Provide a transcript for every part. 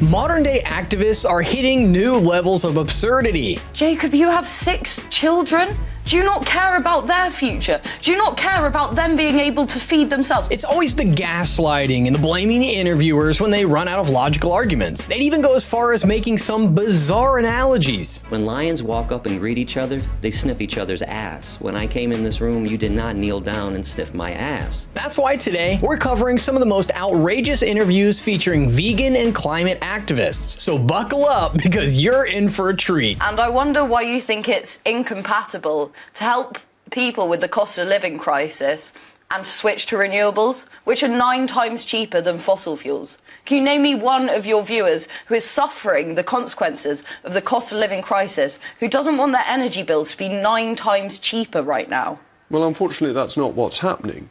Modern-day activists are hitting new levels of absurdity. Jacob, you have 6 children? Do you not care about their future? Do you not care about them being able to feed themselves? It's always the gaslighting and the blaming the interviewers when they run out of logical arguments. They'd even go as far as making some bizarre analogies. When lions walk up and greet each other, they sniff each other's ass. When I came in this room, you did not kneel down and sniff my ass. That's why today we're covering some of the most outrageous interviews featuring vegan and climate activists. So buckle up because you're in for a treat. And I wonder why you think it's incompatible to help people with the cost of living crisis and to switch to renewables, which are 9 times cheaper than fossil fuels. Can you name me one of your viewers who is suffering the consequences of the cost of living crisis, who doesn't want their energy bills to be 9 times cheaper right now? Well, unfortunately, that's not what's happening,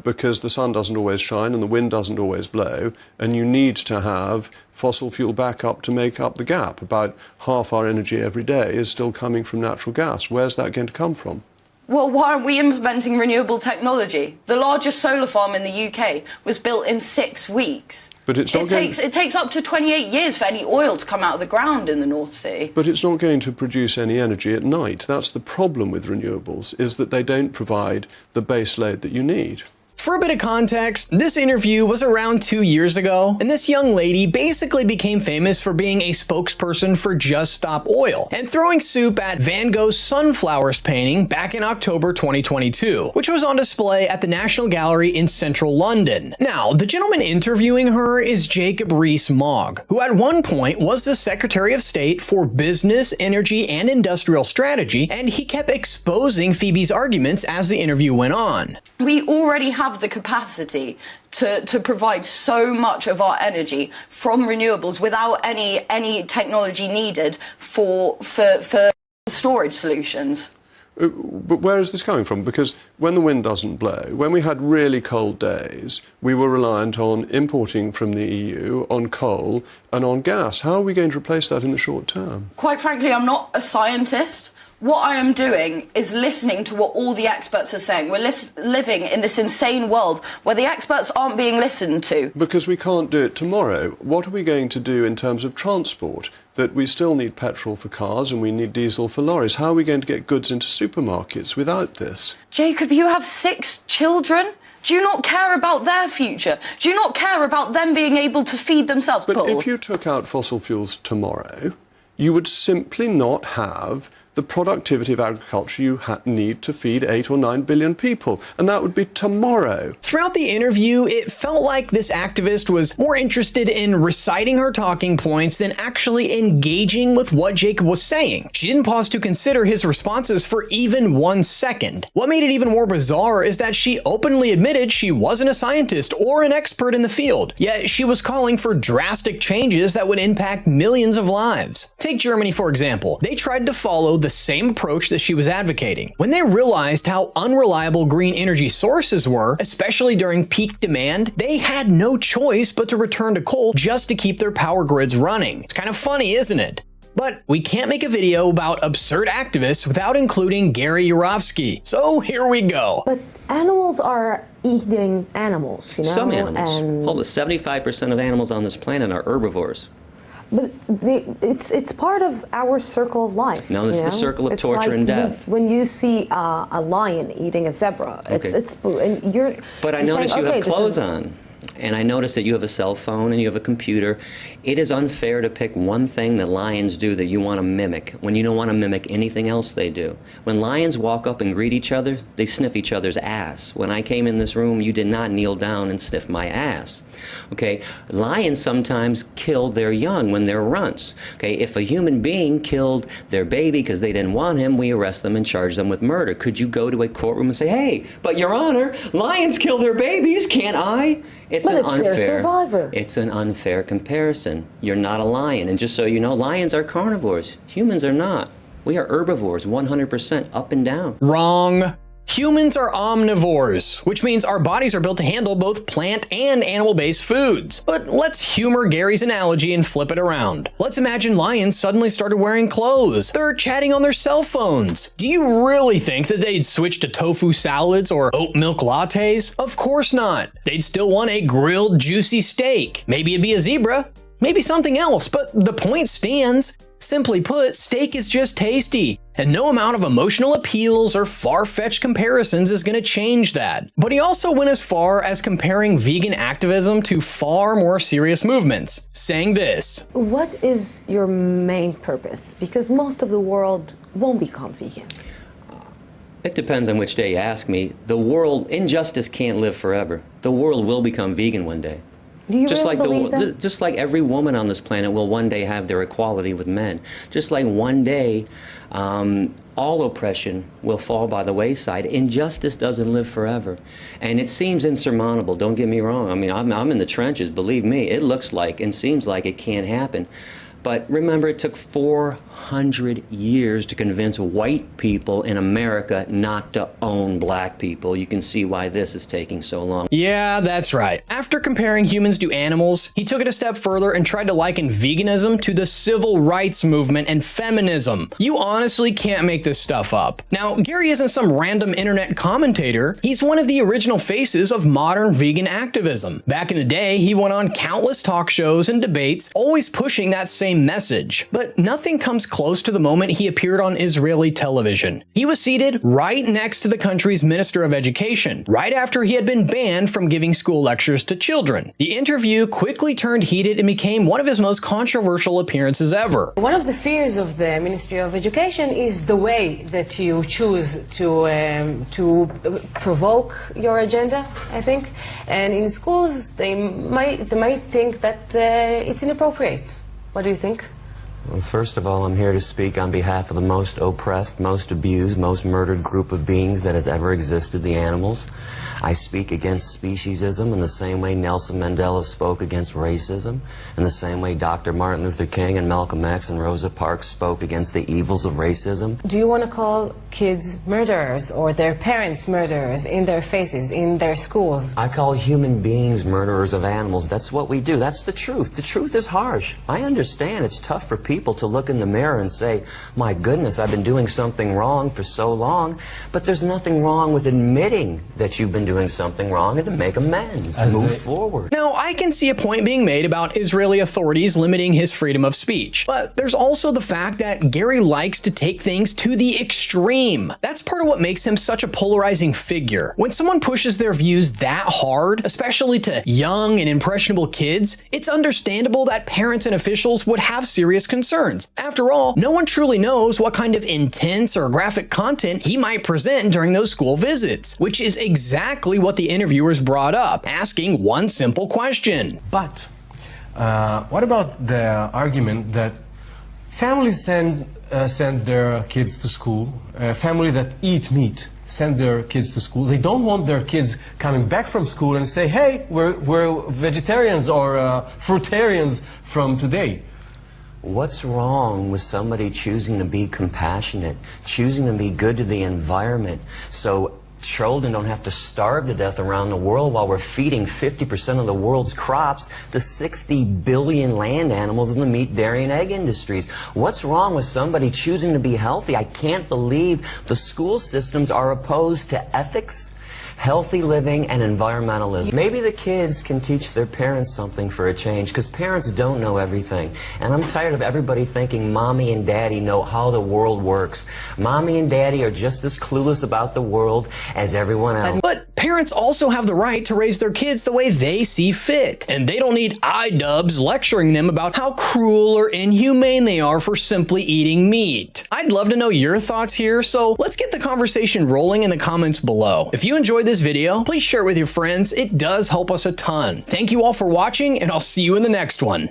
because the sun doesn't always shine and the wind doesn't always blow, and you need to have fossil fuel backup to make up the gap. About half our energy every day is still coming from natural gas. Where's that going to come from? Well, why aren't we implementing renewable technology? The largest solar farm in the UK was built in 6 weeks. But it's not it takes up to 28 years for any oil to come out of the ground in the North Sea. But it's not going to produce any energy at night. That's the problem with renewables, is that they don't provide the base load that you need. For a bit of context, this interview was around 2 years ago, and this young lady basically became famous for being a spokesperson for Just Stop Oil and throwing soup at Van Gogh's Sunflowers painting back in October 2022, which was on display at the National Gallery in central London. Now, the gentleman interviewing her is Jacob Rees-Mogg, who at one point was the Secretary of State for Business, Energy, and Industrial Strategy, and he kept exposing Phoebe's arguments as the interview went on. We already have the capacity to provide so much of our energy from renewables without any technology needed for storage solutions. But where is this coming from? Because when the wind doesn't blow, when we had really cold days, we were reliant on importing from the EU on coal and on gas. How are we going to replace that in the short term? Quite frankly, I'm not a scientist. What I am doing is listening to what all the experts are saying. We're living in this insane world where the experts aren't being listened to. Because we can't do it tomorrow. What are we going to do in terms of transport? That we still need petrol for cars and we need diesel for lorries. How are we going to get goods into supermarkets without this? Jacob, you have 6 children? Do you not care about their future? Do you not care about them being able to feed themselves, But Paul? if you took out fossil fuels tomorrow, you would simply not have the productivity of agriculture you need to feed 8 or 9 billion people, and that would be tomorrow. Throughout the interview, it felt like this activist was more interested in reciting her talking points than actually engaging with what Jacob was saying. She didn't pause to consider his responses for even 1 second. What made it even more bizarre is that she openly admitted she wasn't a scientist or an expert in the field, yet she was calling for drastic changes that would impact millions of lives. Take Germany, for example. They tried to follow the same approach that she was advocating. When they realized how unreliable green energy sources were, especially during peak demand, they had no choice but to return to coal just to keep their power grids running. It's kind of funny, isn't it? But we can't make a video about absurd activists without including Gary Yourofsky. So here we go. But animals are eating animals, you know? Some animals. And Hold on, 75% of animals on this planet are herbivores. But it's part of our circle of life. No, it's the circle of It's torture like and death. When you see a lion eating a zebra, Okay. and you're. But I you're notice saying, you okay, have this clothes is- on. And I notice that you have a cell phone and you have a computer. It is unfair to pick one thing that lions do that you want to mimic when you don't want to mimic anything else they do. When lions walk up and greet each other, they sniff each other's ass. When I came in this room, you did not kneel down and sniff my ass. Okay, lions sometimes kill their young when they're runts. Okay, if a human being killed their baby because they didn't want him, we arrest them and charge them with murder. Could you go to a courtroom and say, hey, but Your Honor, lions kill their babies, can't I? It's But an it's unfair. their survivor. It's an unfair comparison. You're not a lion, and just so you know, lions are carnivores. Humans are not. We are herbivores, 100% up and down. Wrong. Humans are omnivores, which means our bodies are built to handle both plant and animal-based foods. But let's humor Gary's analogy and flip it around. Let's imagine lions suddenly started wearing clothes. They're chatting on their cell phones. Do you really think that they'd switch to tofu salads or oat milk lattes? Of course not. They'd still want a grilled, juicy steak. Maybe it'd be a zebra. maybe something else, but the point stands. Simply put, steak is just tasty, and no amount of emotional appeals or far-fetched comparisons is going to change that. But he also went as far as comparing vegan activism to far more serious movements, saying this: What is your main purpose? Because most of the world won't become vegan. It depends on which day you ask me. The world, injustice can't live forever. The world will become vegan one day. Do you really believe that? Just like every woman on this planet will one day have their equality with men. Just like one day all oppression will fall by the wayside. Injustice doesn't live forever. And it seems insurmountable, don't get me wrong. I mean, I'm in the trenches, believe me. It looks like and seems like it can't happen. But remember, it took 400 years to convince white people in America not to own black people. You can see why this is taking so long. Yeah, that's right. After comparing humans to animals, he took it a step further and tried to liken veganism to the civil rights movement and feminism. You honestly can't make this stuff up. Now, Gary isn't some random internet commentator. He's one of the original faces of modern vegan activism. Back in the day, he went on countless talk shows and debates, always pushing that same message. But nothing comes close to the moment he appeared on Israeli television. He was seated right next to the country's Minister of Education, right after he had been banned from giving school lectures to children. The interview quickly turned heated and became one of his most controversial appearances ever. One of the fears of the Ministry of Education is the way that you choose to provoke your agenda, I think. And in schools, they might think that it's inappropriate. What do you think? Well, first of all, I'm here to speak on behalf of the most oppressed, most abused, most murdered group of beings that has ever existed, the animals. I speak against speciesism in the same way Nelson Mandela spoke against racism, in the same way Dr. Martin Luther King and Malcolm X and Rosa Parks spoke against the evils of racism. Do you want to call kids murderers or their parents murderers in their faces, in their schools? I call human beings murderers of animals. That's what we do. That's the truth. The truth is harsh. I understand it's tough for people to look in the mirror and say, my goodness, I've been doing something wrong for so long. But there's nothing wrong with admitting that you've been doing something wrong and to make amends, move forward. Now, I can see a point being made about Israeli authorities limiting his freedom of speech, but there's also the fact that Gary likes to take things to the extreme. That's part of what makes him such a polarizing figure. When someone pushes their views that hard, especially to young and impressionable kids, it's understandable that parents and officials would have serious concerns. After all, no one truly knows what kind of intense or graphic content he might present during those school visits, which is exactly what the interviewers brought up, asking one simple question. But what about the argument that families send their kids to school, families that eat meat send their kids to school. They don't want their kids coming back from school and say, hey, we're vegetarians or fruitarians from today. What's wrong with somebody choosing to be compassionate, choosing to be good to the environment, so children don't have to starve to death around the world while we're feeding 50% of the world's crops to 60 billion land animals in the meat, dairy, and egg industries? What's wrong with somebody choosing to be healthy? I can't believe the school systems are opposed to ethics, healthy living, and environmentalism. Maybe the kids can teach their parents something for a change, because parents don't know everything. And I'm tired of everybody thinking mommy and daddy know how the world works. Mommy and daddy are just as clueless about the world as everyone else. But parents also have the right to raise their kids the way they see fit, and they don't need iDubbbz lecturing them about how cruel or inhumane they are for simply eating meat. I'd love to know your thoughts here, so let's get the conversation rolling in the comments below. If you enjoyed this video, please share it with your friends. It does help us a ton. Thank you all for watching, and I'll see you in the next one.